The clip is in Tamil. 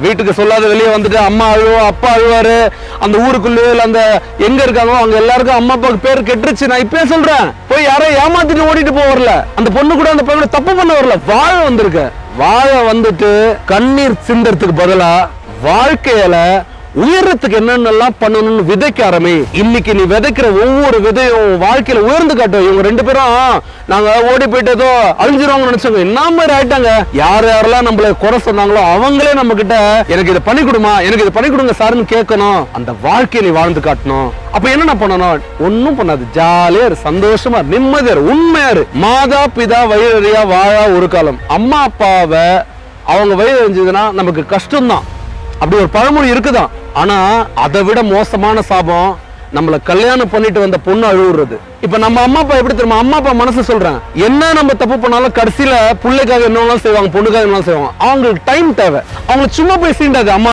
வீட்டுக்கு சொல்லாத வெளியே வந்துட்டு அம்மா அழுவா, அப்பா அழுவாரு. அந்த ஊருக்குள்ளே அந்த எங்க இருக்காங்களோ அவங்க எல்லாருக்கும் அம்மா அப்பாவுக்கு பேர் கெட்டுருச்சு. நான் இப்பயே சொல்றேன், போய் யாரையும் ஏமாத்திட்டு ஓடிட்டு போக வரல. அந்த பொண்ணு கூட அந்த பையனோட தப்பு பண்ண வரல, வாழ வந்திருக்க. வாழ வந்துட்டு கண்ணீர் சிந்தறதுக்கு பதிலா வாழ்க்கையில உயரத்துக்கு என்னென்னலாம் பண்ணணும்னு விதைக்க ஆரம்பி. இன்னைக்கு நீ விதைக்கிற ஒவ்வொரு விதையும் வாழ்க்கையில உயர்ந்து காட்டும். இவங்க ரெண்டு பேரும் நாங்க ஓடி போயிட்டு ஏதோ அழிஞ்சிருவாங்க நினைச்சாங்க, என்ன மாதிரி ஆயிட்டாங்க. யார் யாரெல்லாம் நம்மள குறை சொன்னாங்களோ அவங்களே நம்ம கிட்ட எனக்கு இதை பண்ணி கொடுமா, எனக்கு இதை பண்ணி கொடுங்க சார்னு கேட்கணும். அந்த வாழ்க்கையை நீ வாழ்ந்து காட்டணும். அப்ப என்ன பண்ணணும்? ஒன்னும் பண்ணாது, ஜாலியா இரு, சந்தோஷமா நிம்மதியா இரு, உண்மையா இரு. மாதா பிதா வயிறறியா வாழா ஒரு காலம். அம்மா அப்பாவை அவங்க வயிறு அறிஞ்சதுன்னா நமக்கு கஷ்டம்தான். அப்படி ஒரு பழமொழி இருக்குதான். ஆனா அதை விட மோசமான சாபம் நம்மள கல்யாணம் பண்ணிட்டு வந்த பொண்ணு அழுவுறது. இப்ப நம்ம அம்மா அப்பா எப்படி தெரியுமா? அம்மா அப்பா மனசு சொல்றேன், என்ன நம்ம தப்பு பண்ணாலும் கடைசியில பிள்ளைக்காக என்ன செய்வாங்க, பொண்ணுக்காக என்ன செய்வாங்க. அவங்களுக்கு டைம் தேவை. அவங்களுக்கு சும்மா போய் சீண்டாது. அம்மா